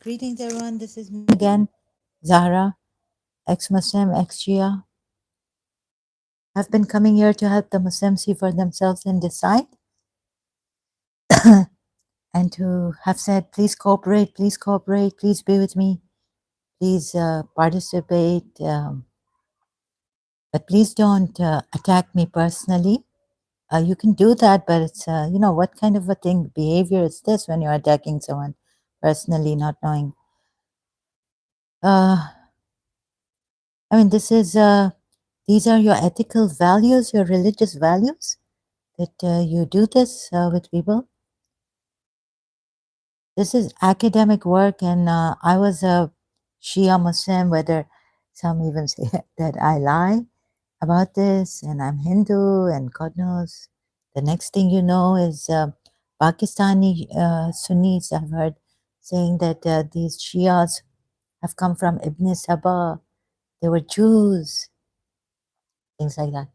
Greetings, everyone. This is me again, Zahra, ex-Muslim, ex-Shia. I've been coming here to help the Muslims see for themselves and decide, and to have said, please cooperate, please be with me, please participate, but please don't attack me personally. You can do that, but it's, what kind of a behavior is this when you're attacking someone personally, not knowing? Uh, this is, these are your ethical values, your religious values, that you do this with people. This is academic work, and I was a Shia Muslim, whether some even say that I lie about this, and I'm Hindu, and God knows. The next thing you know is Pakistani Sunnis, I've heard, saying that these Shias have come from Ibn Saba, they were Jews, things like that.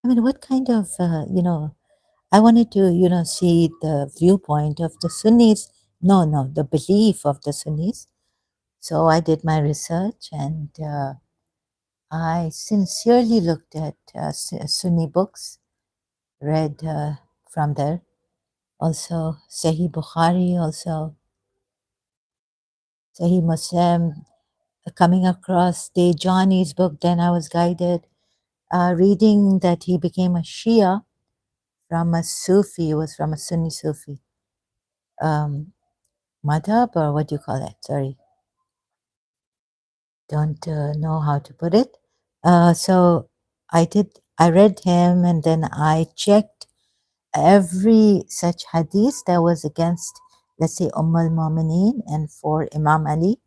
What kind of, I wanted to, see the viewpoint of the Sunnis. No, the belief of the Sunnis. So I did my research, and I sincerely looked at Sunni books, read from there. Also Sahih Bukhari, also Sahih Muslim, coming across Dejani's book. Then I was guided, reading that he became a Shia from a Sufi, was from a Sunni Sufi. Madhab, or what do you call it? Sorry, don't know how to put it. So I read him, and then I checked every such hadith that was against, let's say, al Mu'mineen and for Imam Ali,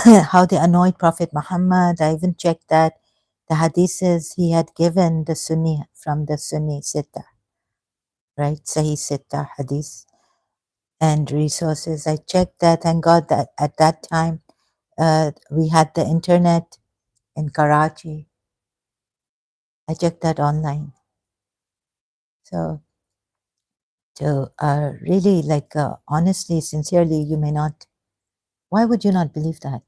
how they annoyed Prophet Muhammad. I even checked that the hadiths he had given the Sunni from the Sunni Sitta, right? Sahih Sitta hadith and resources. I checked that, and got that at that time we had the internet in Karachi. I checked that online. So to really, honestly, sincerely, you may not. Why would you not believe that?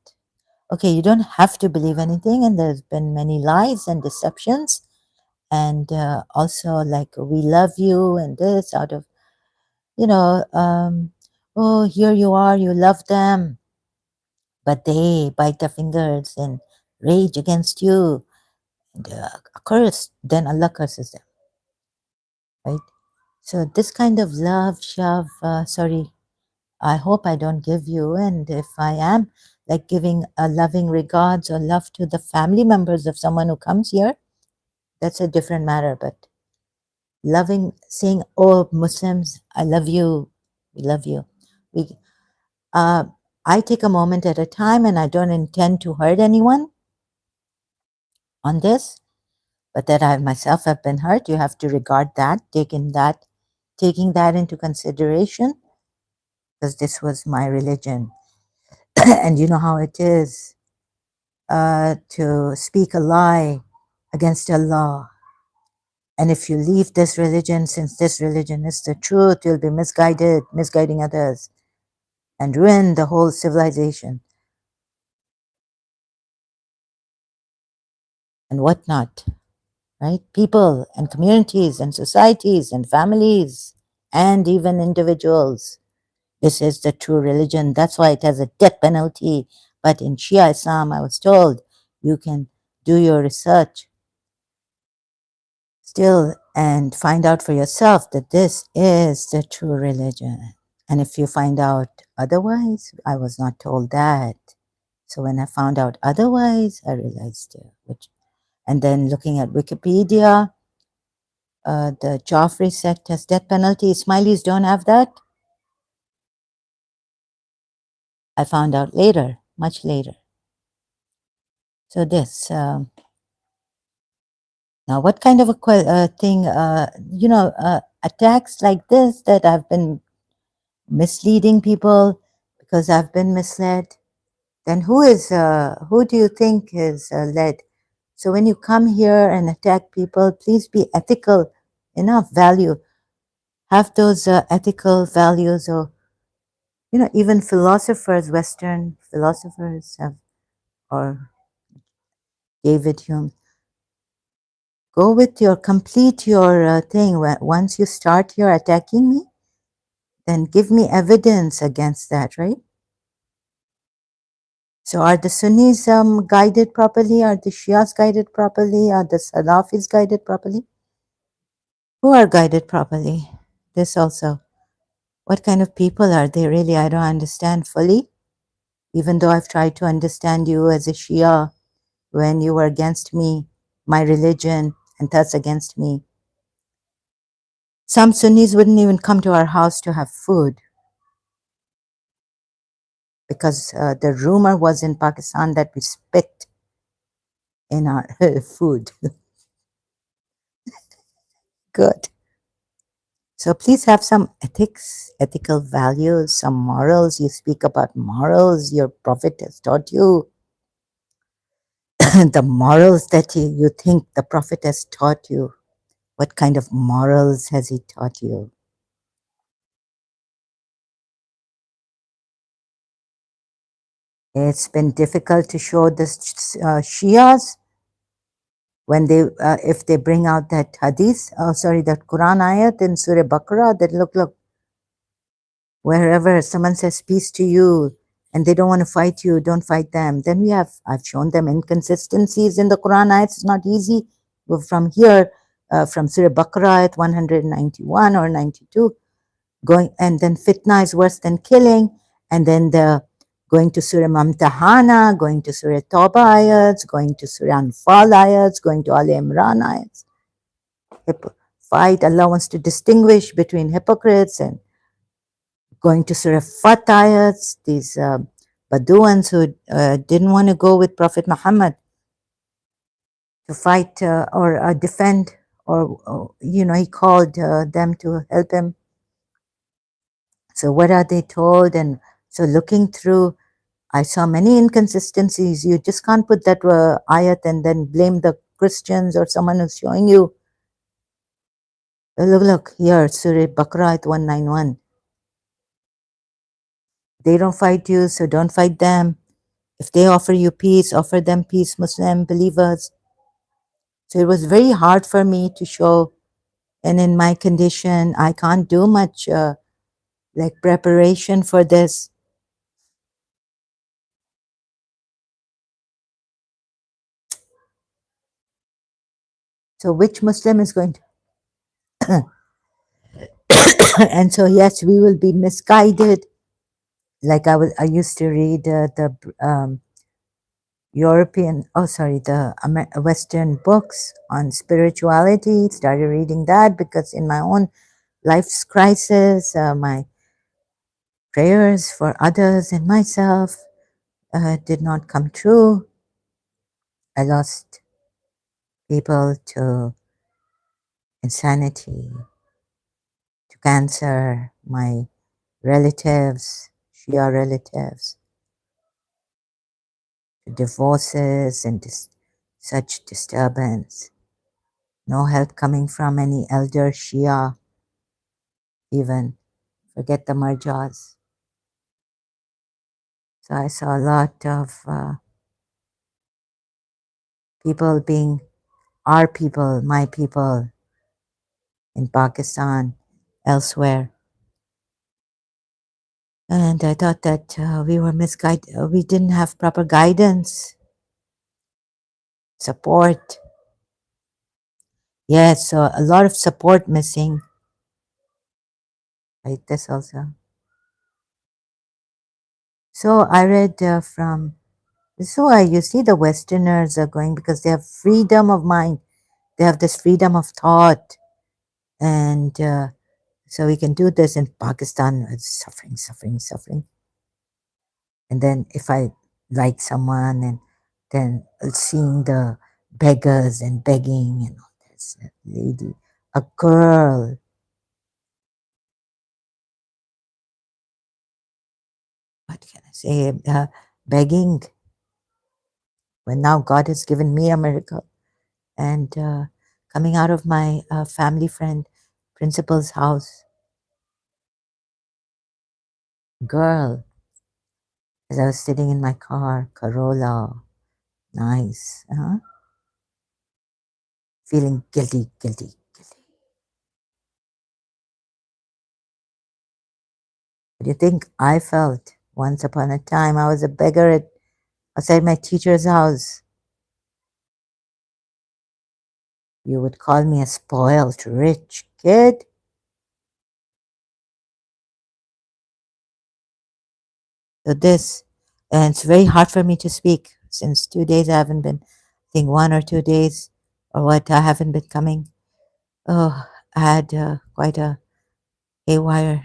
Okay, you don't have to believe anything, and there's been many lies and deceptions, and also like we love you and this out of, oh, here you are, you love them, but they bite their fingers and rage against you, and curse, then Allah curses them, right? So this kind of love, shove, sorry, I hope I don't give you. And if I am like giving a loving regards or love to the family members of someone who comes here, that's a different matter. But loving, saying, oh, Muslims, I love you, we love you. We, uh, I take a moment at a time, and I don't intend to hurt anyone on this, but that I myself have been hurt. You have to regard that, taking that into consideration, because this was my religion. And you know how it is to speak a lie against Allah. And if you leave this religion, since this religion is the truth, you'll be misguiding others, and ruin the whole civilization and whatnot, right? People and communities and societies and families and even individuals. This is the true religion. That's why it has a death penalty. But in Shia Islam, I was told, you can do your research still and find out for yourself that this is the true religion. And if you find out otherwise, I was not told that. So when I found out otherwise, I realized which. And then looking at Wikipedia, the Joffrey sect has death penalty. Ismailis don't have that. I found out later, much later. So this, now what kind of a thing, attacks like this that I've been misleading people because I've been misled, then who do you think is led? So when you come here and attack people, please be ethical enough, have those ethical values, or Even philosophers, Western philosophers have, or David Hume, go with your, complete your thing. Once you start your attacking me, then give me evidence against that, right? So are the Sunnis guided properly? Are the Shias guided properly? Are the Salafis guided properly? Who are guided properly? This also. What kind of people are they really? I don't understand fully, even though I've tried to understand you as a Shia when you were against me, my religion, and thus against me. Some Sunnis wouldn't even come to our house to have food because the rumor was in Pakistan that we spit in our food. Good. So please have some ethics, ethical values, some morals. You speak about morals, your prophet has taught you. The morals that you think the prophet has taught you. What kind of morals has he taught you? It's been difficult to show the Shias when they, if they bring out that hadith, that Quran ayat in Surah Baqarah, that look, wherever someone says peace to you and they don't want to fight you, don't fight them. Then I've shown them inconsistencies in the Quran ayats. It's not easy. From here, from Surah Baqarah at 191 or 92, going, and then fitna is worse than killing, and then going to Surah Mamtahana, going to Surah Tawbah ayats, going to Surah Anfal ayats, going to Al Imran ayats. Fight, Allah wants to distinguish between hypocrites, and going to Surah Fat ayats, these Baduans who didn't want to go with Prophet Muhammad to fight or defend, or he called them to help him. So what are they told? And so looking through, I saw many inconsistencies. You just can't put that ayat and then blame the Christians or someone who's showing you. Look here, Surah Baqarah at 191. They don't fight you, so don't fight them. If they offer you peace, offer them peace, Muslim believers. So it was very hard for me to show. And in my condition, I can't do much like preparation for this. So which Muslim is going to? And so, yes, we will be misguided. Like I used to read the Western books on spirituality. Started reading that because in my own life's crisis, my prayers for others and myself did not come true. I lost people to insanity, to cancer, my relatives, Shia relatives, to divorces and such disturbance. No help coming from any elder Shia, even. Forget the Marjas. So I saw a lot of people being our people, my people in Pakistan, elsewhere. And I thought that we were misguided. We didn't have proper guidance, support. Yes, so a lot of support missing. Like this also. So I read from, so you see the Westerners are going because they have freedom of mind. They have this freedom of thought. And so we can do this. In Pakistan, it's suffering, suffering, suffering. And then if I like someone, and then seeing the beggars and begging, there's a lady, a girl. What can I say? Begging, when now God has given me a miracle. And coming out of my family friend principal's house, girl, as I was sitting in my car, Corolla, nice, feeling guilty, guilty, guilty. What do you think I felt? Once upon a time, I was a beggar outside my teacher's house. You would call me a spoiled, rich kid. So this, and it's very hard for me to speak since 2 days I haven't been, I think 1 or 2 days or what, I haven't been coming. Oh, I had quite a haywire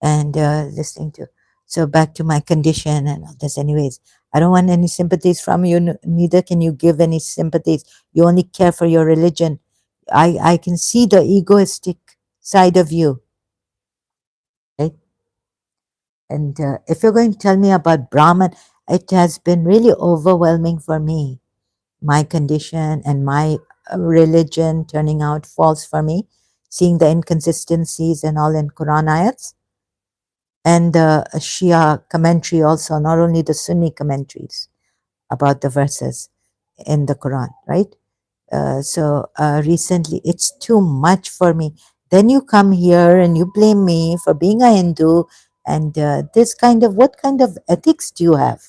and listening to. So back to my condition and all this. Anyways, I don't want any sympathies from you. Neither can you give any sympathies. You only care for your religion. I can see the egoistic side of you, right? And if you're going to tell me about Brahman, it has been really overwhelming for me. My condition and my religion turning out false for me, seeing the inconsistencies and all in Quran ayats and the Shia commentary also, not only the Sunni commentaries about the verses in the Quran, right? So recently, it's too much for me. Then you come here and you blame me for being a Hindu, and this kind of, what kind of ethics do you have?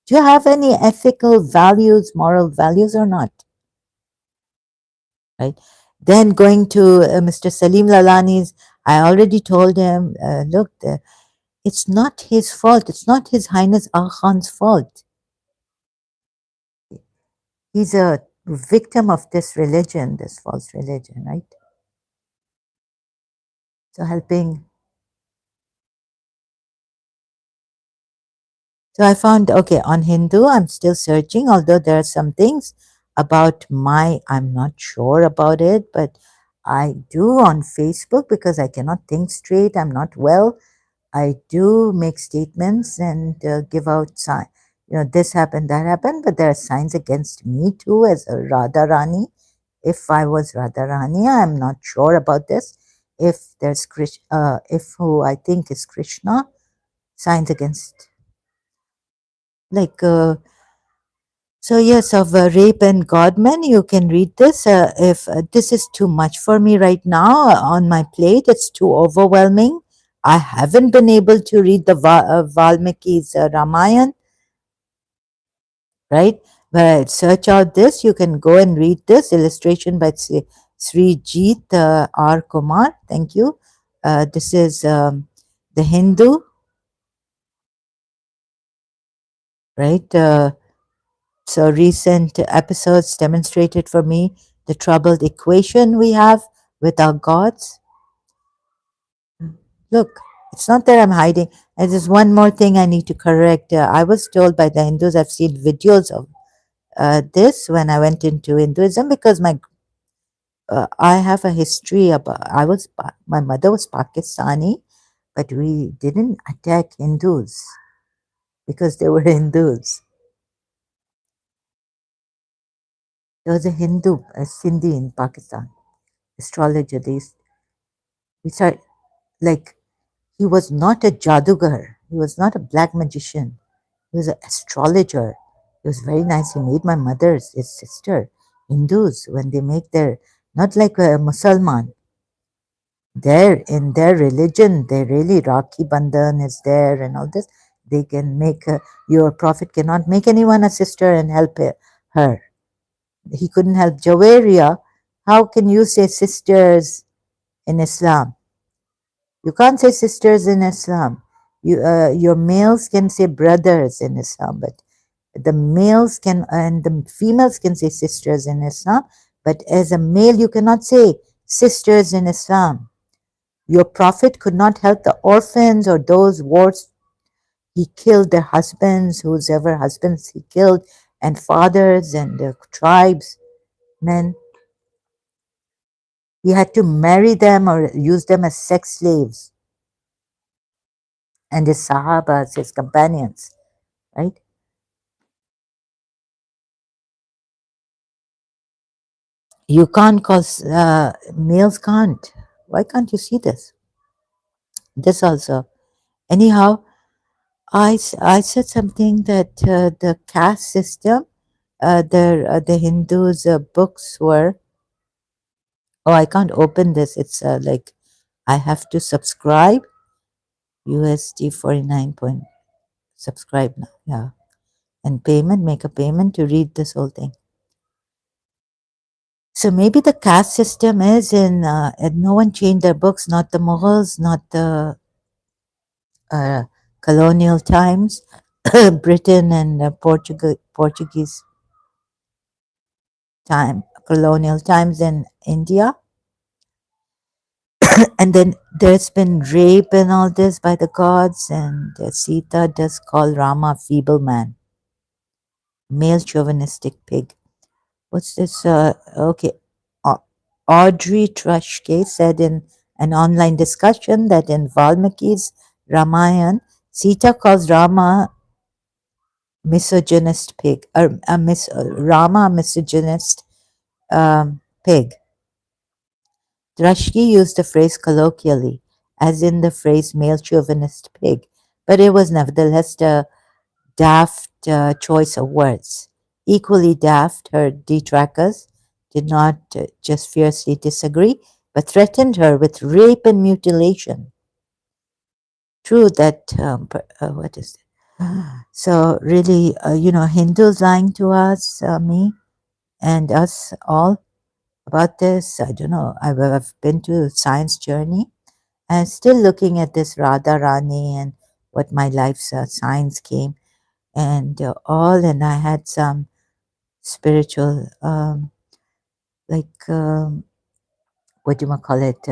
Do you have any ethical values, moral values, or not? Right? Then going to Mr. Salim Lalani's, I already told him, look, it's not his fault. It's not His Highness Aga Khan's fault. He's a victim of this religion, this false religion, right? So helping. So I found, okay, on Hindu, I'm still searching, although there are some things about I'm not sure about it, but I do on Facebook because I cannot think straight. I'm not well. I do make statements and give out signs. This happened, that happened, but there are signs against me too as a Radharani. If I was Radharani, I'm not sure about this. If there's if who I think is Krishna, signs against, like, so yes, of rape and godmen, you can read this. If this is too much for me right now on my plate, it's too overwhelming. I haven't been able to read the Valmiki's Ramayana, right? But search out this. You can go and read this illustration by Sri Jeet R. Kumar. Thank you. This is the Hindu, right? So recent episodes demonstrated for me the troubled equation we have with our gods. Look, it's not that I'm hiding. And there's one more thing I need to correct. I was told by the Hindus, I've seen videos of this when I went into Hinduism because I have a history about, my mother was Pakistani, but we didn't attack Hindus because they were Hindus. There was a Hindu, a Sindhi in Pakistan, astrologer. We started, like, he was not a jadugar. He was not a black magician. He was an astrologer. He was very nice. He made my mother's, his sister, Hindus, when they make their, not like a Musalman, in their religion, they really, Rakhi Bandhan is there and all this. They can make, your prophet cannot make anyone a sister and help her. He couldn't help Jawaria. How can you say sisters in Islam? You can't say sisters in Islam. Your males can say brothers in Islam, but the males can and the females can say sisters in Islam. But as a male, you cannot say sisters in Islam. Your prophet could not help the orphans or those wars. He killed their husbands, whosever husbands he killed, and fathers and the tribes, men. He had to marry them or use them as sex slaves, and his sahabas, his companions, right? You can't cause, males can't. Why can't you see this? This also. Anyhow, I said something that the caste system, the Hindus' books were. Oh, I can't open this. It's like I have to subscribe. USD 49 point. Subscribe now. Yeah. And payment, make a payment to read this whole thing. So maybe the caste system is and no one changed their books, not the Mughals, not the uh, colonial times, Britain and Portuguese time, colonial times in India. And then there's been rape and all this by the gods, and Sita does call Rama feeble man, male chauvinistic pig. What's this? Okay. Audrey Trushke said in an online discussion that in Valmiki's Ramayana, Sita calls Rama misogynist pig, or Rama misogynist pig. Trushke used the phrase colloquially, as in the phrase male chauvinist pig, but it was nevertheless a daft choice of words. Equally daft, her detractors did not just fiercely disagree, but threatened her with rape and mutilation. True that, what is it? So, really, Hindus lying to us, me and us all about this. I don't know. I've been to Science Journey and still looking at this Radha Rani and what my life's science came and all, and I had some spiritual, like what do you call it,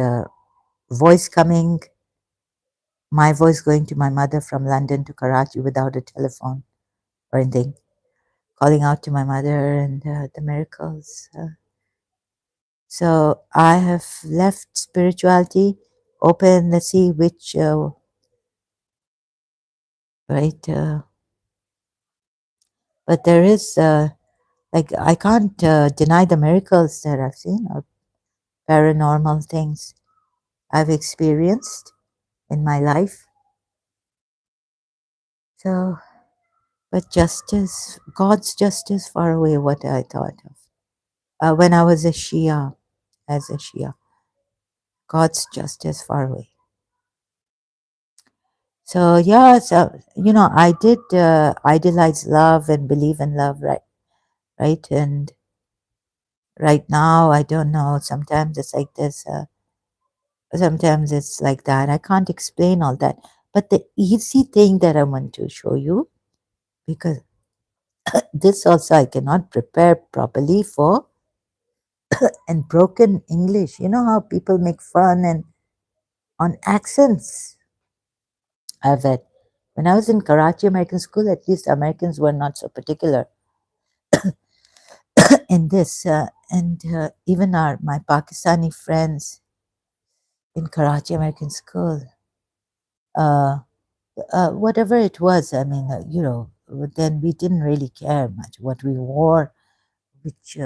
voice coming, my voice going to my mother from London to Karachi without a telephone or anything, calling out to my mother and the miracles. So I have left spirituality open. Let's see which, right, but there is, like, I can't deny the miracles that I've seen or paranormal things I've experienced in my life. So, but justice, God's justice, far away what I thought of. When I was a Shia, as a Shia, God's justice far away. So yeah, so I did idealize love and believe in love, right? Right, and right now I don't know. Sometimes it's like this. Sometimes it's like that. I can't explain all that. But the easy thing that I want to show you, because this also I cannot prepare properly for, and broken English. You know how people make fun and on accents. I've had when I was in Karachi American school, at least Americans were not so particular in this, and even my Pakistani friends in Karachi American school, uh, whatever it was, I mean, then we didn't really care much what we wore, which,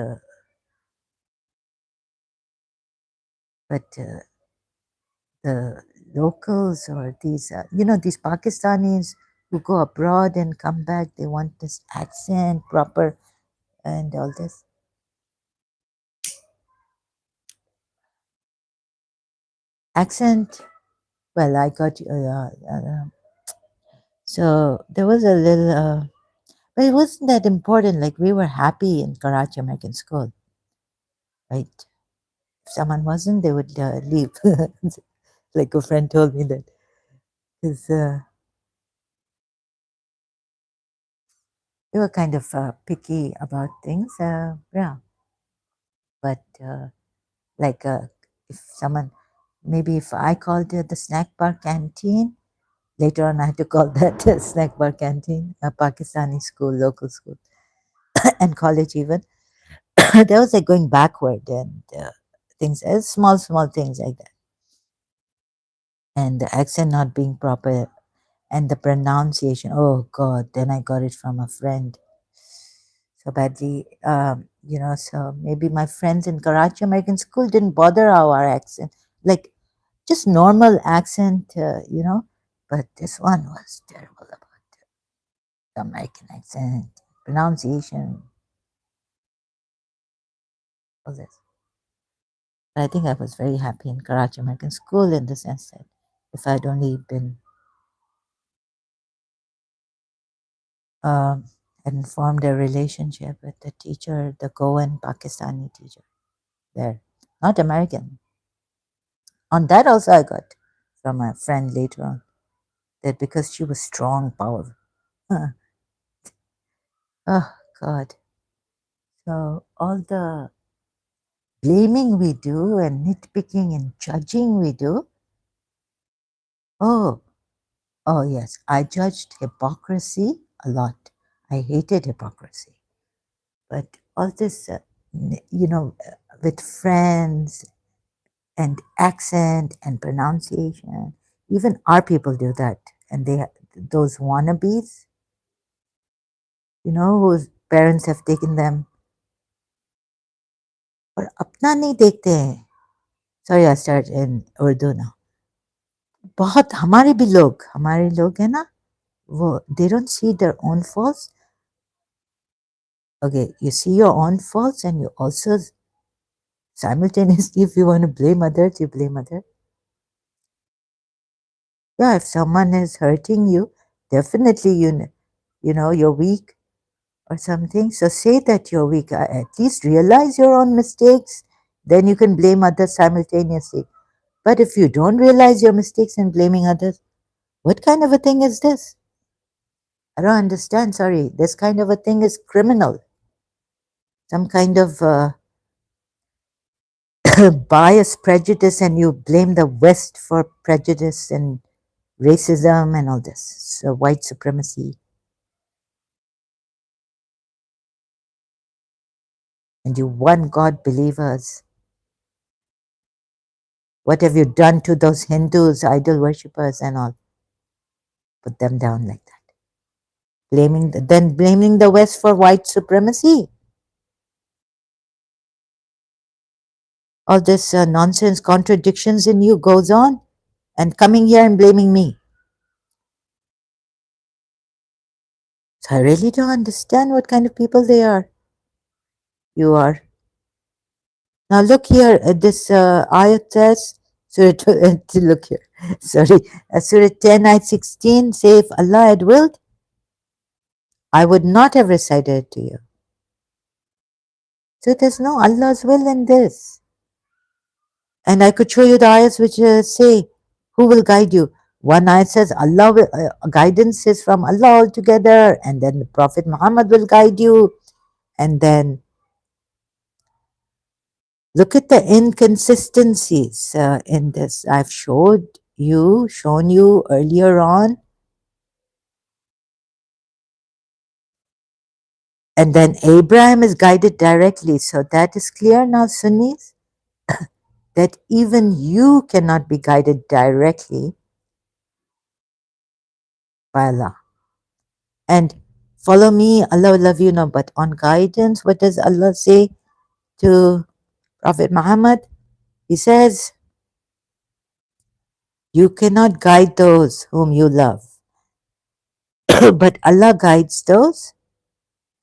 but the locals or these Pakistanis who go abroad and come back, they want this accent proper and all this. Accent, well, I got, so there was a little, but it wasn't that important. Like we were happy in Karachi American School, right? If someone wasn't, they would leave. Like a friend told me that. Because they were kind of picky about things. Yeah, but like if someone, maybe if I called it the snack bar canteen, later on I had to call that snack bar canteen, a Pakistani school, local school, and college even. That was like going backward and things, small things like that. And the accent not being proper and the pronunciation. Oh God, then I got it from a friend so badly. So maybe my friends in Karachi American School didn't bother how our accent, like just normal accent, But this one was terrible about the American accent, pronunciation, all this. But I think I was very happy in Karachi American School in the sense that if I'd only been um, and formed a relationship with the teacher, the Goan Pakistani teacher there, not American. On that also I got from a friend later on that because she was strong, powerful. Oh God. So all the blaming we do and nitpicking and judging we do. Oh, oh yes, I judged hypocrisy a lot. I hated hypocrisy. But all this, with friends and accent and pronunciation, even our people do that. And those wannabes, whose parents have taken them, और अपना नहीं देखते हैं. Sorry, I start in Urdu now. बहुत हमारे लोग हैं ना, वो they don't see their own faults. Okay, you see your own faults and you also simultaneously, if you want to blame others, you blame others. Yeah, if someone is hurting you, definitely you're weak or something. So say that you're weak. At least realize your own mistakes. Then you can blame others simultaneously. But if you don't realize your mistakes and blaming others, what kind of a thing is this? I don't understand. Sorry, this kind of a thing is criminal. Some kind of bias, prejudice, and you blame the West for prejudice and racism and all this. So white supremacy. And you one God believers. What have you done to those Hindus, idol worshippers, and all? Put them down like that. Blaming the West for white supremacy. All this nonsense, contradictions in you goes on, and coming here and blaming me. So I really don't understand what kind of people they are. You are. Now look here, this ayat says, look here, sorry, Surah 10, ayat 16, say if Allah had willed, I would not have recited it to you. So there's no Allah's will in this. And I could show you the ayats which say, who will guide you? One ayat says, guidance is from Allah altogether, and then the Prophet Muhammad will guide you, and then look at the inconsistencies in this. I've shown you earlier on. And then Abraham is guided directly. So that is clear now, Sunnis, that even you cannot be guided directly by Allah. And follow me, Allah will love you. No, but on guidance, what does Allah say to Prophet Muhammad? He says, you cannot guide those whom you love. But Allah guides those,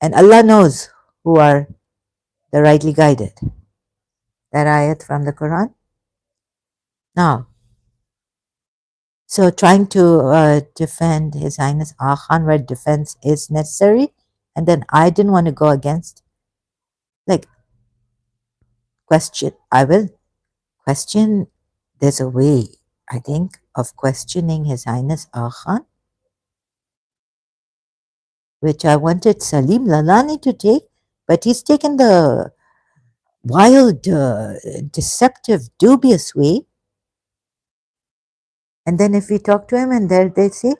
and Allah knows who are the rightly guided. That ayat from the Quran. Now, so trying to defend His Highness Aga Khan where defense is necessary, and then I didn't want to go against, like, question. I will question. There's a way, I think, of questioning His Highness Aga Khan, which I wanted Salim Lalani to take, but he's taken the wild, deceptive, dubious way. And then if we talk to him and there they say,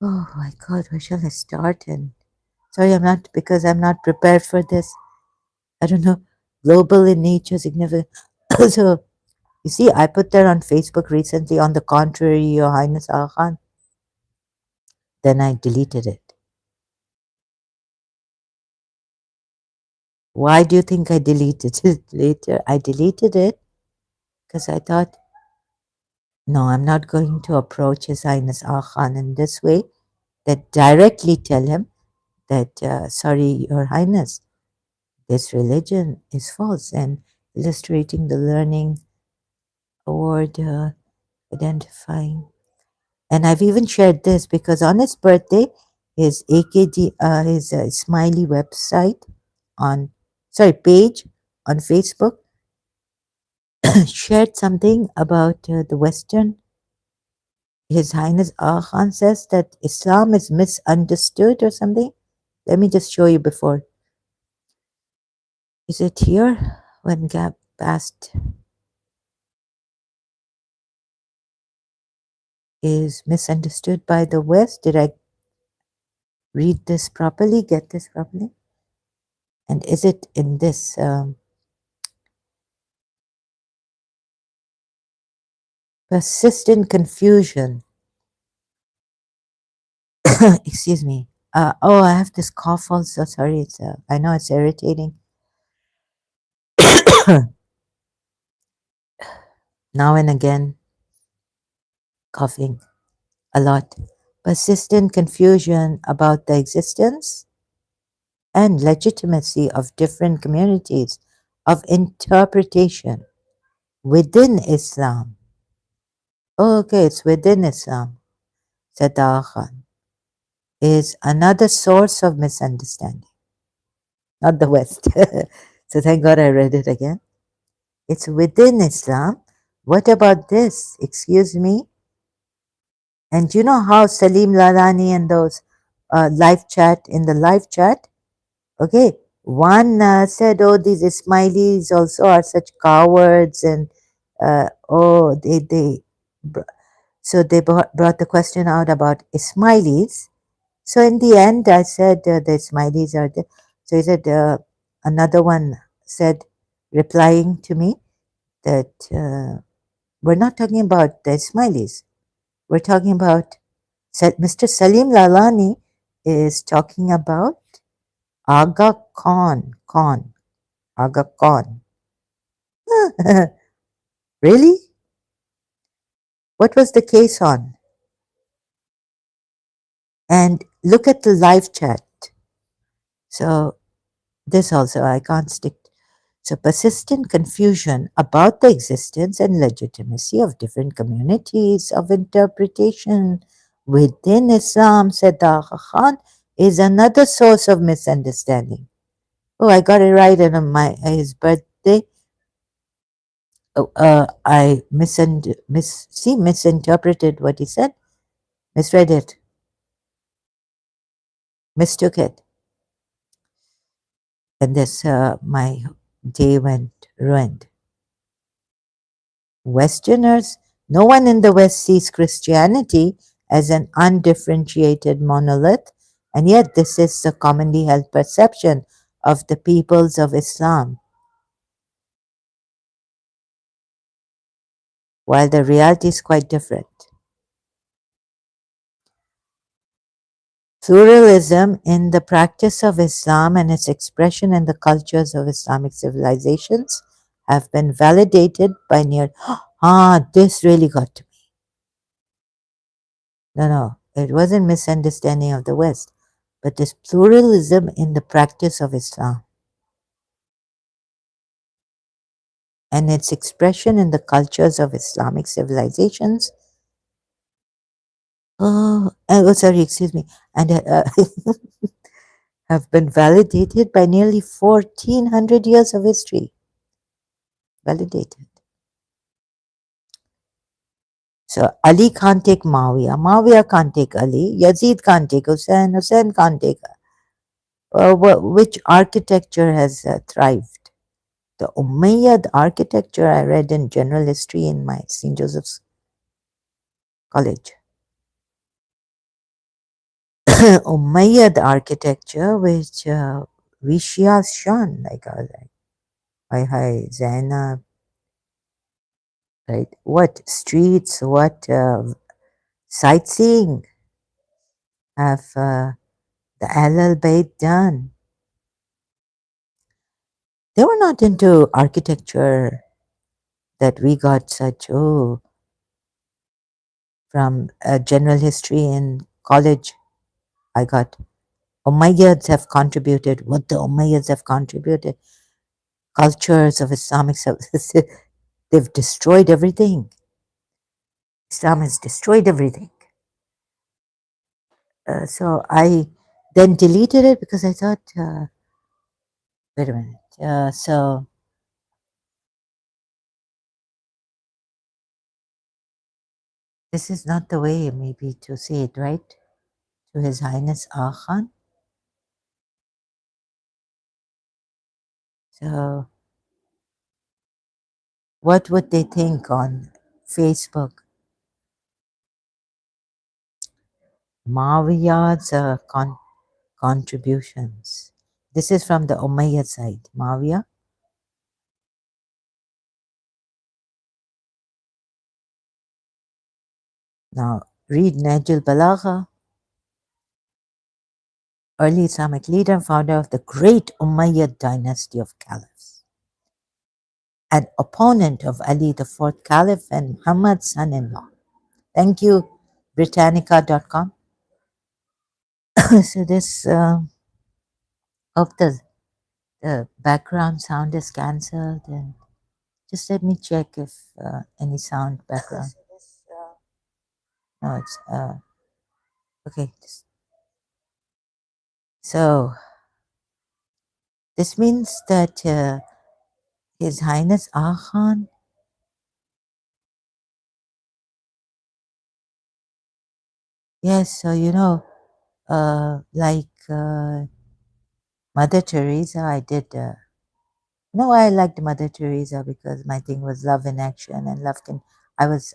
oh my God, where shall I start? And sorry, because I'm not prepared for this. I don't know, global in nature, significant. So, you see, I put that on Facebook recently, on the contrary, Your Highness Aga Khan. Then I deleted it. Why do you think I deleted it later? I deleted it because I thought No, I'm not going to approach His Highness Aga Khan in this way, that directly tell him that, sorry, Your Highness, this religion is false, and illustrating the learning award, identifying. And I've even shared this because on his birthday, his AKD, his Smiley website on, sorry, page on Facebook shared something about the Western. His Highness Aga Khan says that Islam is misunderstood or something. Let me just show you before. Is it here? When Gap passed is misunderstood by the West. Did I read this properly? Get this properly? And is it in this persistent confusion? Excuse me. Oh, I have this cough also. Sorry, it's I know it's irritating. Now and again, coughing a lot. Persistent confusion about the existence and legitimacy of different communities of interpretation within Islam. Oh, okay, it's within Islam, said Aga Khan, is another source of misunderstanding, not the West. So thank God I read it again. It's within Islam. What about this? Excuse me. And you know how Salim Lalani and those live chat, in the live chat, okay, one said, oh, these Ismailis also are such cowards, and oh, so they brought the question out about Ismailis. So in the end, I said the Ismailis are there. So he said, another one said, replying to me, that we're not talking about the Ismailis. We're talking about, Mr. Salim Lalani is talking about Aga Khan, Aga Khan. Really? What was the case on? And look at the live chat. So this also I can't stick. So persistent confusion about the existence and legitimacy of different communities of interpretation within Islam, said Aga Khan, is another source of misunderstanding. Oh, I got it right on his birthday. Oh, I misinterpreted what he said, misread it, mistook it, and this my day went ruined. Westerners, no one in the West sees Christianity as an undifferentiated monolith, and yet this is the commonly held perception of the peoples of Islam, while the reality is quite different. Pluralism in the practice of Islam and its expression in the cultures of Islamic civilizations have been validated by near. This really got to me. No, it wasn't misunderstanding of the West, but this pluralism in the practice of Islam and its expression in the cultures of Islamic civilizations. Sorry, excuse me, and have been validated by nearly 1400 years of history. Validated. So Ali can't take Muawiyah, Muawiyah can't take Ali, Yazid can't take Hussein, Hussein can't take. Which architecture has thrived? The Umayyad architecture I read in general history in my St. Joseph's College. Umayyad architecture, which we Shias shun, like hi, Zainab, right? What streets, what sightseeing have the Ahlul Bayt done? They were not into architecture that we got such, oh. from general history in college. I got Umayyads have contributed, what the Umayyads have contributed, cultures of Islamic civilization. They've destroyed everything. Islam has destroyed everything. So I then deleted it because I thought, wait a minute. So this is not the way, maybe, to say it, right? To His Highness Ah Khan. So what would they think on Facebook? Mawiya's contributions. This is from the Umayyad side. Mawiya. Now read Najul Balagha, early Islamic leader and founder of the great Umayyad dynasty of caliphs, an opponent of Ali, the fourth caliph, and Muhammad's son-in-law. Thank you, Britannica.com. So this, hope the background sound is cancelled, and just let me check if any sound background. No, it's okay. So this means that His Highness Ah Khan, yes, so like Mother Teresa, I did. No, I liked Mother Teresa because my thing was love in action, and love can. I was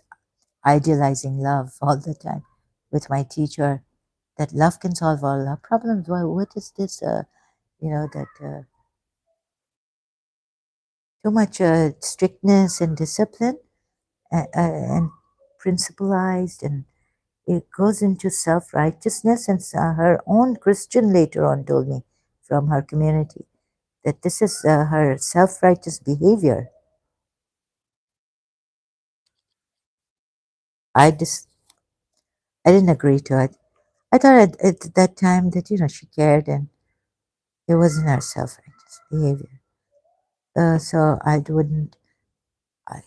idealizing love all the time with my teacher. That love can solve all our problems. Well, what is this? That too much strictness and discipline and principalized, and it goes into self righteousness. And her own Christian later on told me from her community that this is her self righteous behavior. I just I didn't agree to it. I thought at that time that she cared, and it wasn't her self righteous behavior. So I wouldn't. I,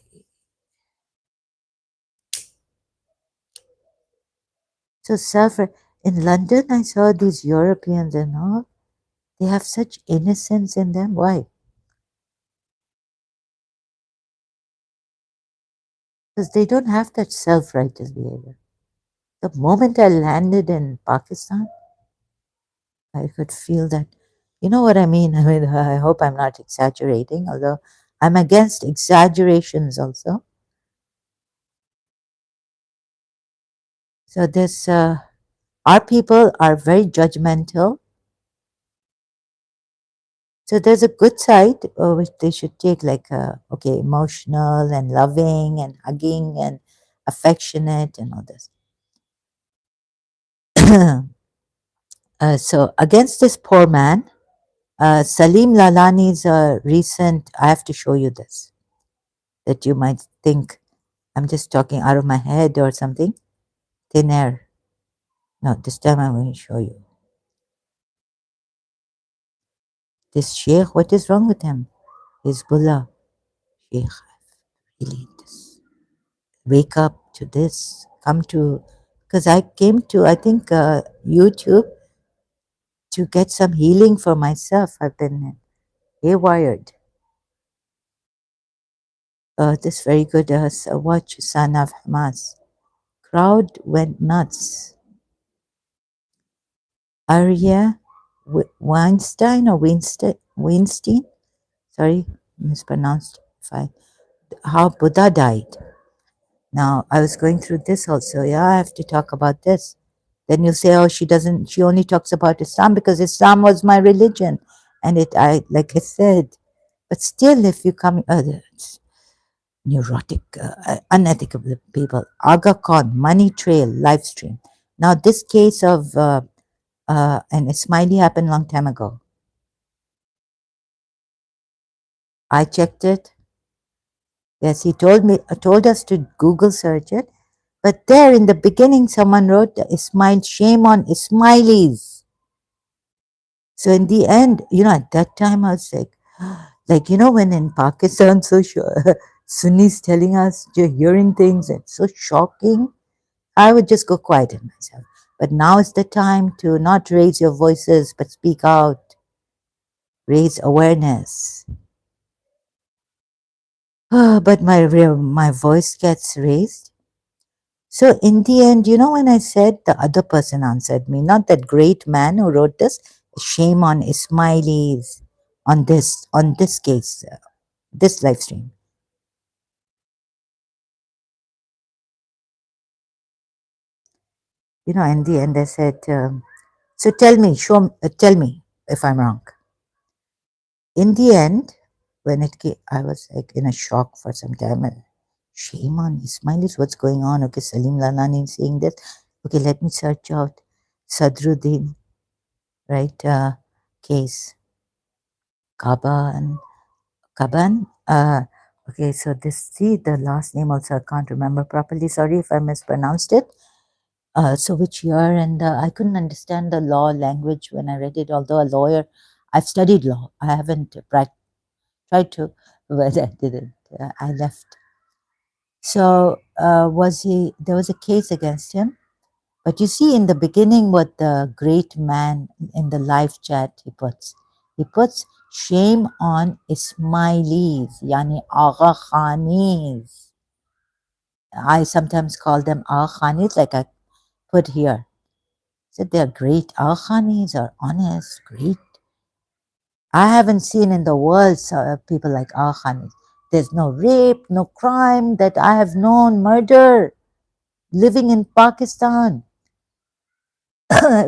so self in London, I saw these Europeans and all. They have such innocence in them. Why? Because they don't have that self righteous behavior. The moment I landed in Pakistan, I could feel that. You know what I mean? I mean, I hope I'm not exaggerating, although I'm against exaggerations also. So this, our people are very judgmental. So there's a good side which they should take, like okay, emotional and loving and hugging and affectionate and all this. So against this poor man, Salim Lalani's recent, I have to show you this, that you might think I'm just talking out of my head or something. Thin air. No, this time I'm going to show you. This Sheikh, what is wrong with him? Hezbollah. Sheikh, really, this. Wake up to this. Come to, because I came to, I think, YouTube to get some healing for myself. I've been haywired. This very good watch, Son of Hamas. Crowd went nuts. Arya Weinstein or Weinstein? Sorry, mispronounced. If I How Buddha died. Now I was going through this also. Yeah, I have to talk about this. Then you'll say, oh, she doesn't. She only talks about Islam because Islam was my religion, and like I said. But still, if you come, neurotic, unethical people. Aga Khan, Money Trail, live stream. Now this case of and Ismaili happened long time ago. I checked it. Yes, he told us to Google search it. But there in the beginning, someone wrote, Ismail, shame on Ismailis. So in the end, at that time I was like, when in Pakistan, so sure, Sunnis telling us, you're hearing things, it's so shocking. I would just go quiet in myself. But now is the time to not raise your voices, but speak out, raise awareness. But my voice gets raised. So in the end, when I said, the other person answered me, not that great man who wrote this. Shame on Ismailis on this case, this live stream. In the end, I said, so tell me if I'm wrong. In the end, when it came, I was like in a shock for some time. Shame on Ismailis, what's going on? Okay, Salim Lalani is saying this. Okay, let me search out Sadruddin, right? Case Kaban. Okay, so see the last name also I can't remember properly. Sorry if I mispronounced it. So which year? And I couldn't understand the law language when I read it. Although a lawyer, I've studied law. I haven't tried to, but I didn't. I left. So there was a case against him. But you see in the beginning what the great man in the live chat he puts shame on Ismailis, yani Agha Khanis. I sometimes call them Agha Khanis, like I put here. Said they're great. Agha Khanis are honest, great. I haven't seen in the world people like Agha Khanis. There's no rape, no crime that I have known, murder, living in Pakistan.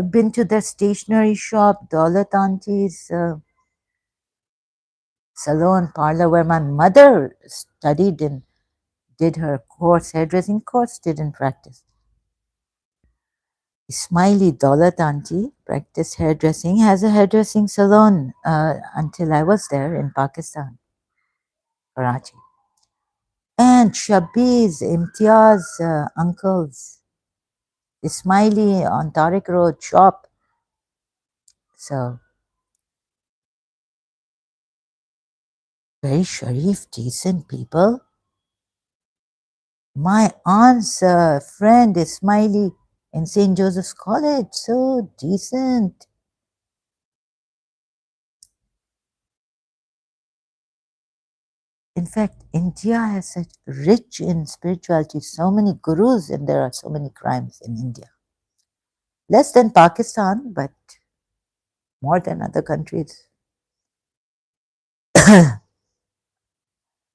Been to their stationery shop, Daulat Auntie's salon, parlor, where my mother studied and did her course, hairdressing course, didn't practice. Ismaili Daulat Auntie practiced hairdressing, has a hairdressing salon until I was there in Pakistan, Karachi. And Shabiz, Imtiaz, uncles, Ismaili on Tariq Road shop. So very sharif, decent people. My aunt's friend Ismaili in St. Joseph's College, so decent. In fact, India has such rich in spirituality, so many gurus, and there are so many crimes in India. Less than Pakistan, but more than other countries.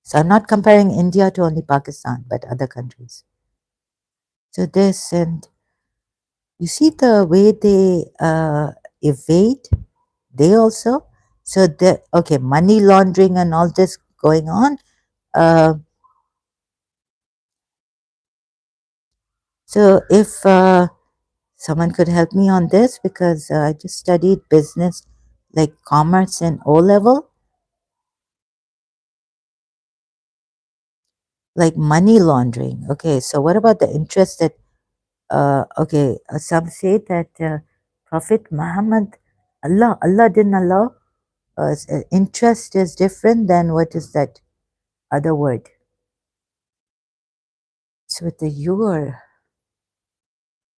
So I'm not comparing India to only Pakistan, but other countries. So this, and you see the way they evade, they also. So okay, money laundering and all this going on. Uh, so if someone could help me on this, because I just studied business, like commerce in O level, like money laundering. Okay, so what about the interest that, okay, some say that Prophet Muhammad, Allah didn't allow, interest is different than what is that other word? It's with the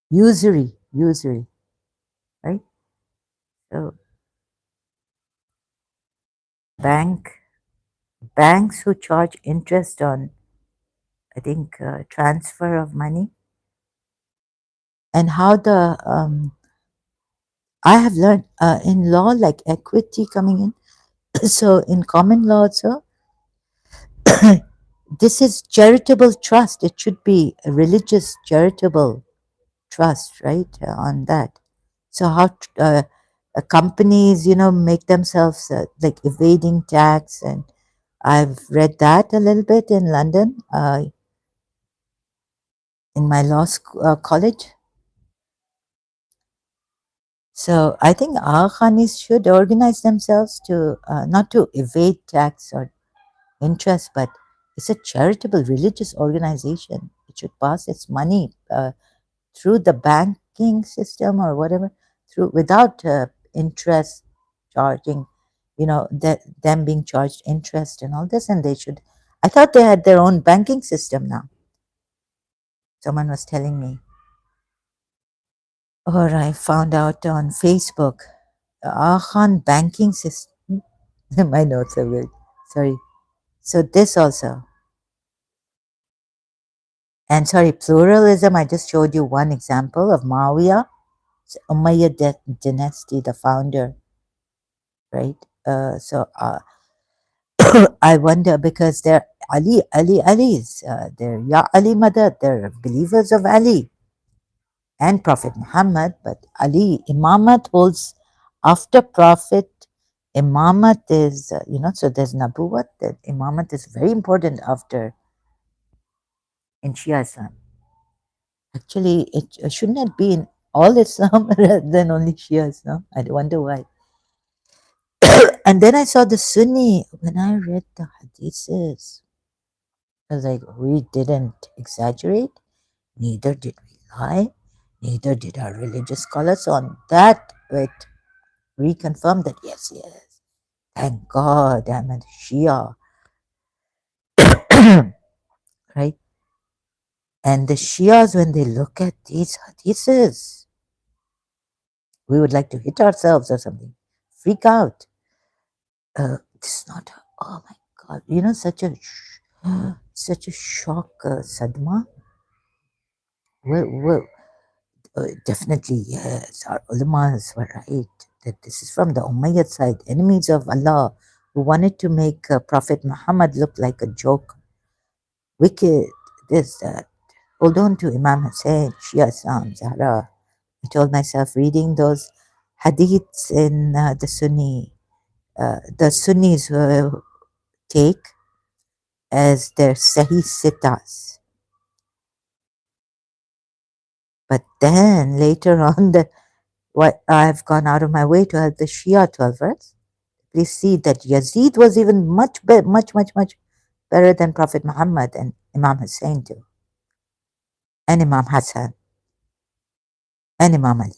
usury, right? So banks who charge interest on, I think, transfer of money, and how the I have learned in law, like equity coming in. So in common law also, this is charitable trust. It should be a religious charitable trust, right? On that. So how companies, make themselves like evading tax, and I've read that a little bit in London, in my college. So I think our Khanis should organize themselves to not to evade tax or interest, but it's a charitable religious organization. it should pass its money through the banking system or whatever, through without interest charging, them being charged interest and all this, and they should. I thought they had their own banking system now. Someone was telling me, or I found out on Facebook, Khan banking system. My notes are weird. Sorry. So this also, and sorry, pluralism. I just showed you one example of Mawiya, Umayyad dynasty, the founder, right? So I wonder because they're Ali's, they're Ya Ali Madad, they're believers of Ali and Prophet Muhammad, but Ali, Imamat holds after Prophet. Imamat is, so there's Nabuwat, that Imamat is very important after in Shia Islam. Actually, it shouldn't it be in all Islam rather than only Shia Islam? I wonder why. And then I saw the Sunni when I read the hadiths. I was like, we didn't exaggerate, neither did we lie, neither did our religious scholars. On that, it reconfirmed that yes, yes, thank God I'm a Shia, right? And the Shias, when they look at these hadiths, we would like to hit ourselves or something, freak out. This is not, oh my God, such a shock, Sadma. Well, definitely, yes, our ulamas were right that this is from the Umayyad side, enemies of Allah, who wanted to make Prophet Muhammad look like a joke, wicked, this, that. Hold on to Imam Hussein, Shia Islam, Zahra. I told myself reading those hadiths in the Sunnis take as their Sahih Sittas. But then later on, what I've gone out of my way to help the Shia 12ers. Please see that Yazid was even much better than Prophet Muhammad and Imam Hussein too, and Imam Hassan and Imam Ali.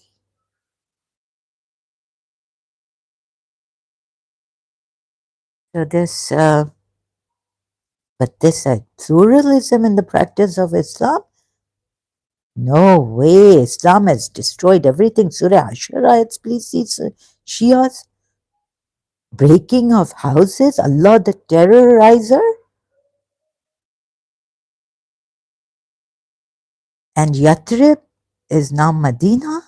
So this pluralism in the practice of Islam. No way. Islam has destroyed everything. Surah Ashura, please see Shias. Breaking of houses. Allah the terrorizer. And Yathrib is now Medina.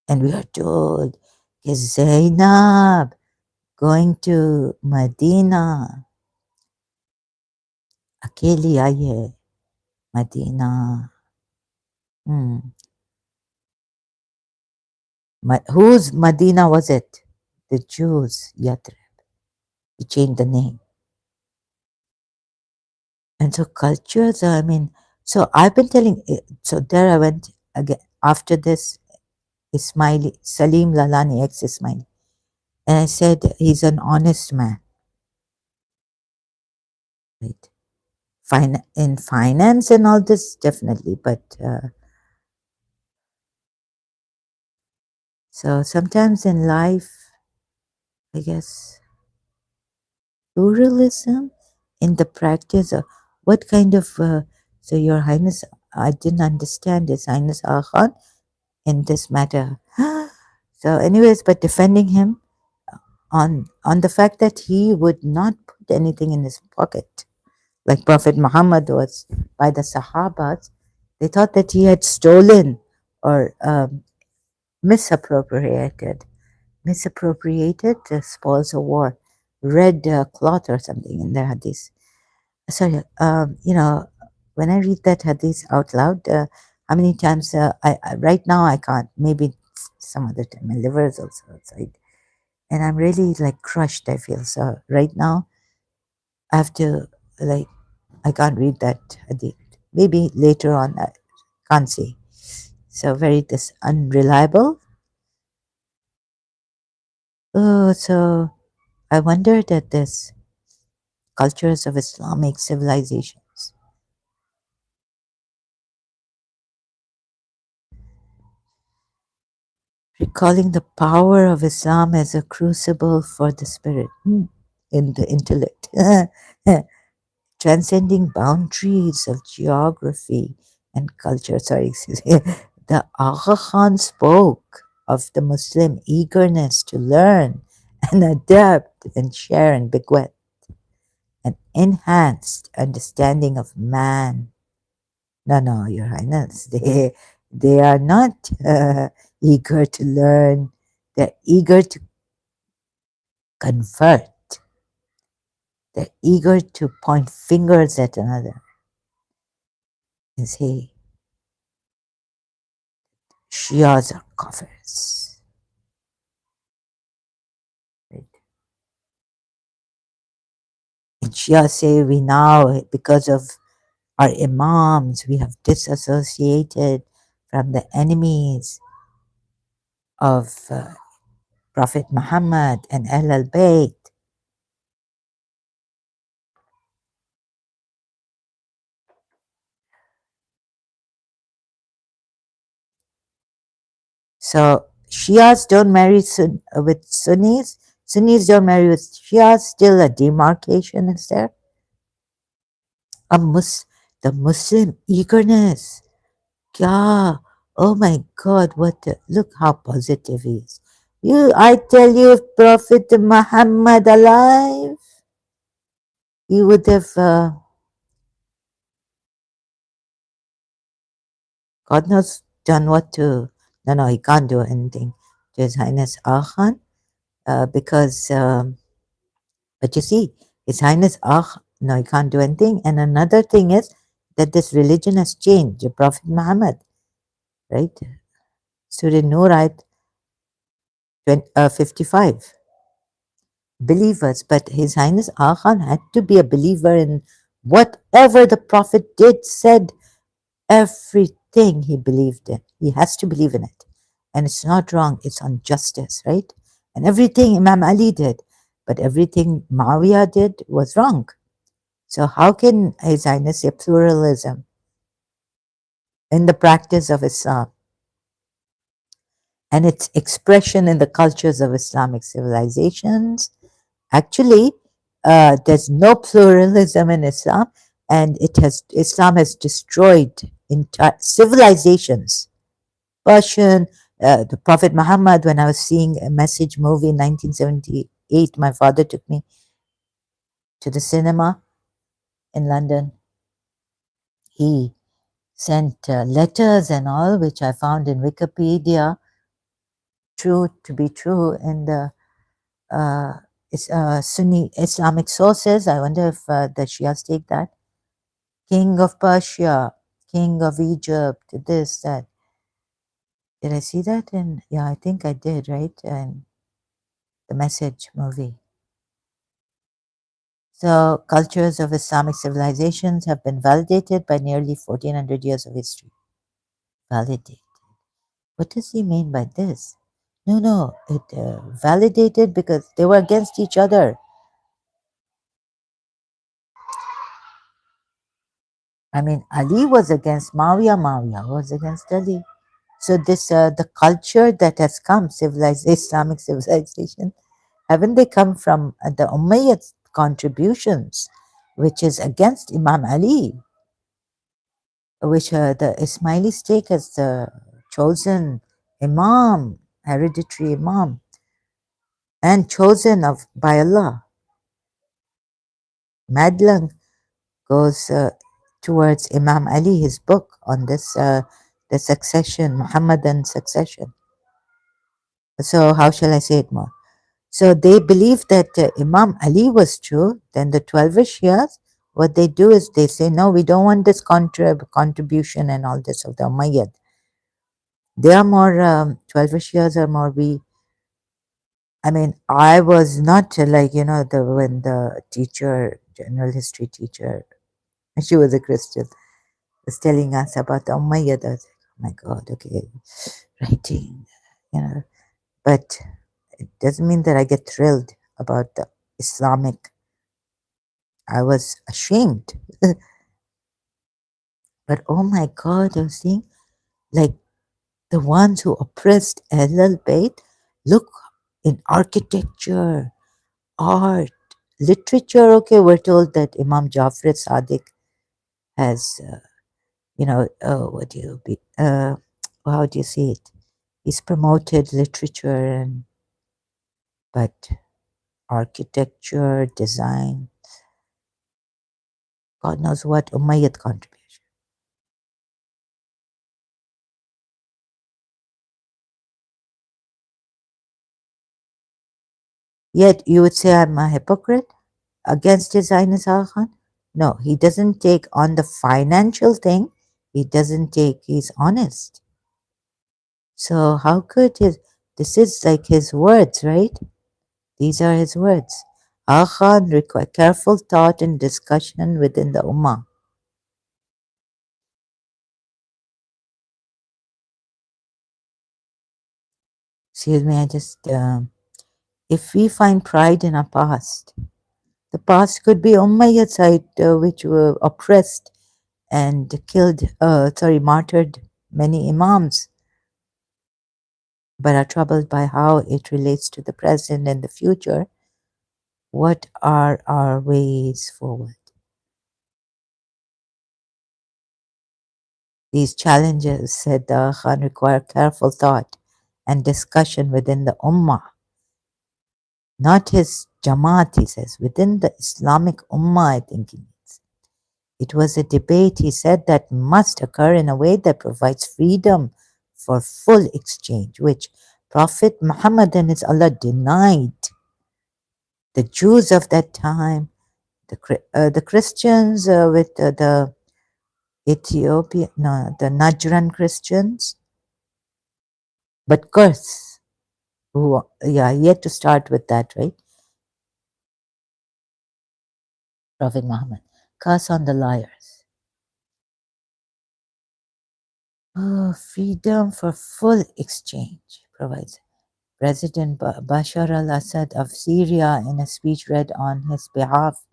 And we are told, Zainab going to Medina. अकेली आई है Medina. Whose Medina was it? The Jews, Yathrib. He changed the name. And so cultures, so I've been telling, so there I went again after this Ismaili, Salim Lalani, ex-Ismaili. And I said, he's an honest man, right? In finance and all this, definitely. But so sometimes in life, I guess, pluralism in the practice of what kind of, so Your Highness, I didn't understand His Highness Khan in this matter. So anyways, but defending him on the fact that he would not put anything in his pocket, like Prophet Muhammad was by the Sahabas. They thought that he had stolen or misappropriated the spoils of war, red cloth or something in their hadith. Sorry, when I read that hadith out loud, how many times I right now I can't. Maybe some other time my liver is also outside, and I'm really like crushed. I feel so right now. I have to like I can't read that hadith. Maybe later on I can't see. So very this unreliable. Oh, so I wondered at this. cultures of Islamic civilizations. Recalling the power of Islam as a crucible for the spirit in the intellect, transcending boundaries of geography and culture. Sorry, excuse me. The Agha Khan spoke of the Muslim eagerness to learn and adapt and share and bequeath an enhanced understanding of man. No, no, Your Highness, they are not eager to learn. They're eager to convert. They're eager to point fingers at another and say, Shias are kafirs. Right? And Shias say, we now, because of our imams, we have disassociated from the enemies of Prophet Muhammad and Ahl al-Bayt. So Shias don't marry with Sunnis. Sunnis don't marry with Shias. Still a demarcation is there. A the Muslim eagerness. Yeah. Oh my God! Look how positive he is. I tell you, if Prophet Muhammad alive, he would have. God knows done what to. No, no, he can't do anything to His Highness Akhan because. But you see, His Highness, no, he can't do anything. And another thing is that this religion has changed. The Prophet Muhammad, right? Surah Nur, ayat 55. Believers, but His Highness Khan had to be a believer in whatever the Prophet did, said, everything he believed in. He has to believe in it. And it's not wrong, it's on justice, right? And everything Imam Ali did, but everything Muawiyah did was wrong. So how can His Highness say pluralism in the practice of Islam and its expression in the cultures of Islamic civilizations? Actually, there's no pluralism in Islam, and Islam has destroyed entire civilizations. Persian, the Prophet Muhammad. When I was seeing a Message movie in 1978, my father took me to the cinema in London. He sent letters and all, which I found in Wikipedia, true to be true in the Sunni Islamic sources. I wonder if the Shias take that. King of Persia, King of Egypt, this, that. Did I see that? And yeah, I think I did, right? And the Message movie. So, cultures of Islamic civilizations have been validated by nearly 1400 years of history. Validated. What does he mean by this? No, no, it validated because they were against each other. I mean, Ali was against Muawiyah, Muawiyah was against Ali. So this, the culture that has come, Islamic civilization, haven't they come from the Umayyad contributions, which is against Imam Ali, which the Ismailis take as the chosen Imam, hereditary Imam, and chosen of by Allah. Madlang goes towards Imam Ali, his book on this, the succession, Muhammadan succession. So how shall I say it more? So they believe that Imam Ali was true. Then the 12 Shias, what they do is they say, no, we don't want this contribution and all this of the Umayyad. They are more, 12 Shias are more, I mean, I was not like, when the teacher, general history teacher, she was a Christian, was telling us about the Umayyad. I was like, oh my God, okay, writing, but it doesn't mean that I get thrilled about the Islamic I was ashamed. But oh my God, I was seeing like the ones who oppressed Ahlul Bayt, look in architecture, art, literature. Okay, we're told that Imam Jafar Sadiq has, what do you be, how do you say it? He's promoted literature and but architecture, design, God knows what Umayyad contribution. Yet you would say I'm a hypocrite against his Highness Aga Khan? No, he doesn't take on the financial thing. He doesn't take, he's honest. So how could his, this is like his words, right? These are his words. Aga Khan require careful thought and discussion within the Ummah. Excuse me, I just, if we find pride in our past, the past could be Umayyad side, which were oppressed and killed, martyred many imams, but are troubled by how it relates to the present and the future. What are our ways forward? These challenges, said the Khan, require careful thought and discussion within the Ummah, not his Jamaat, he says, within the Islamic Ummah, I think he means. It was a debate, he said, that must occur in a way that provides freedom for full exchange, which Prophet Muhammad and his Allah denied. The Jews of that time, the Christians with the Ethiopia, no, the Najran Christians, but curse, who, yeah, yet to start with that, right? Prophet Muhammad, curse on the liars. Oh, freedom for full exchange provides. President Bashar al-Assad of Syria, in a speech read on his behalf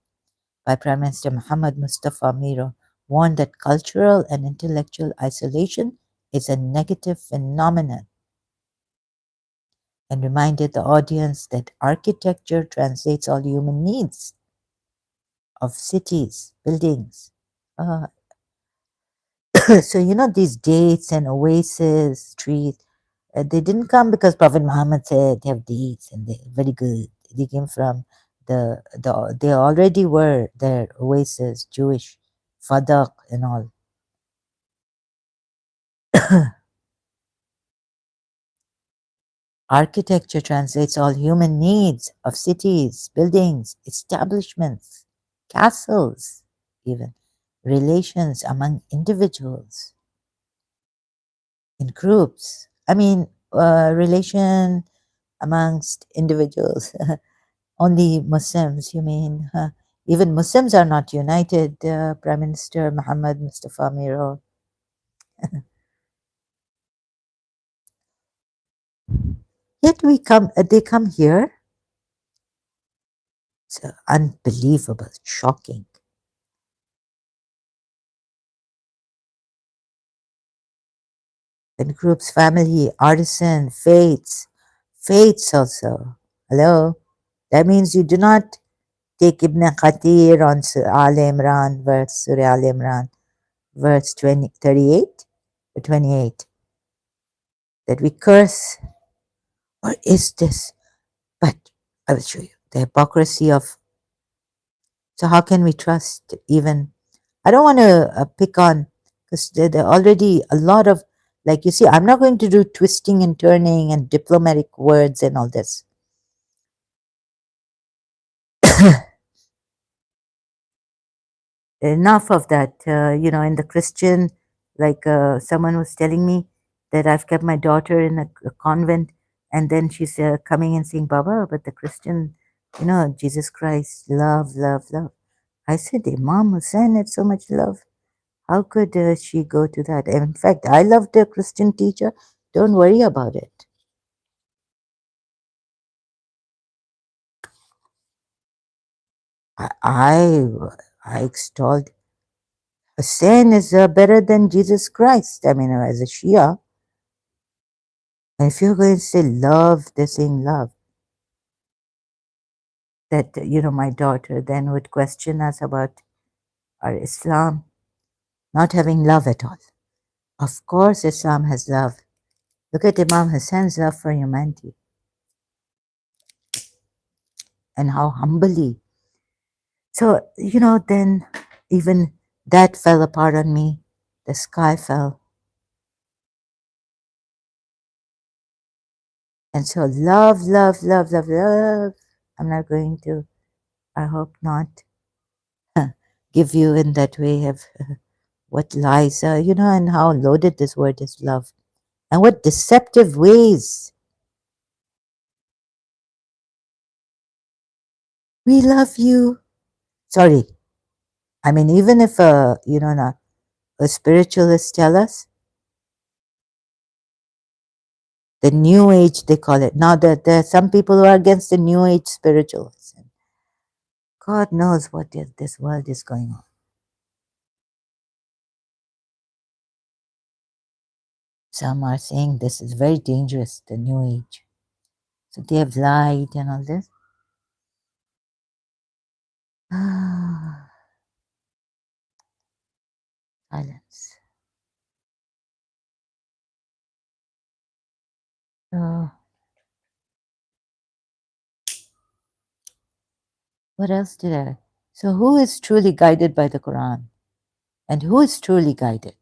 by Prime Minister Mohammad Mustafa Miro, warned that cultural and intellectual isolation is a negative phenomenon and reminded the audience that architecture translates all human needs of cities, buildings. Uh, so, these dates and oasis, trees, they didn't come because Prophet Muhammad said they have dates and they're very good. They came from they already were there, oasis, Jewish, Fadak and all. Architecture translates all human needs of cities, buildings, establishments, castles, even relations among individuals, in groups. I mean, relation amongst individuals. Only Muslims, you mean? Even Muslims are not united, Prime Minister Muhammad Mustafa Miro. Yet they come here. It's unbelievable, shocking. In groups, family, artisan, faiths also. Hello? That means you do not take Ibn Kathir on Al Imran, Surah Al Imran, verse 38 or 28, that we curse, or is this? But I will show you the hypocrisy of. So, how can we trust even? I don't want to pick on, because there are already a lot of, like you see, I'm not going to do twisting and turning and diplomatic words and all this. Enough of that. In the Christian, like someone was telling me that I've kept my daughter in a convent, and then she's coming and saying, Baba, but the Christian, Jesus Christ, love, love, love. I said, Imam Hussein had so much love. How could she go to that? In fact, I loved a Christian teacher. Don't worry about it. I, I extolled Hussein is better than Jesus Christ. I mean, as a Shia, and if you're going to say love, they're saying love. That, my daughter then would question us about our Islam not having love at all. Of course, Islam has love. Look at Imam Hussein's love for humanity and how humbly. So, then even that fell apart on me. The sky fell. And so, love, love, love, love, love. I'm not going to, I hope not, give you in that way of what lies, and how loaded this word is, love. And what deceptive ways. We love you. Sorry. I mean, even if, a spiritualist tell us, the new age, they call it. Now, there are some people who are against the new age spiritualists. God knows what this world is going on. Some are saying this is very dangerous, the new age. So they have lied and all this. Silence. So, what else did I? So, who is truly guided by the Quran? And who is truly guided?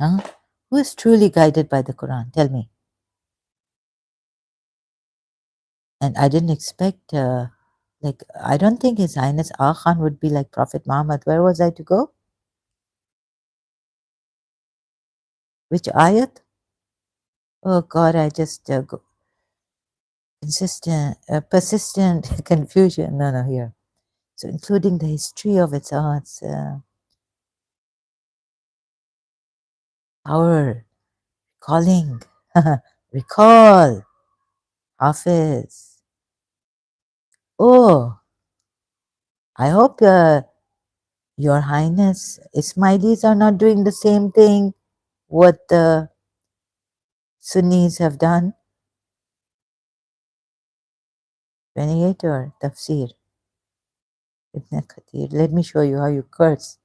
Huh? Who is truly guided by the Quran? Tell me. And I didn't expect, I don't think His Highness Ah Khan would be like Prophet Muhammad. Where was I to go? Which ayat? Oh God, I just go persistent confusion. No, here. So, including the history of its arts, power, calling, recall, Hafiz. Oh, I hope Your Highness Ismailis are not doing the same thing what the Sunnis have done. 28 or Tafsir. Ibn Kathir. Let me show you how you curse.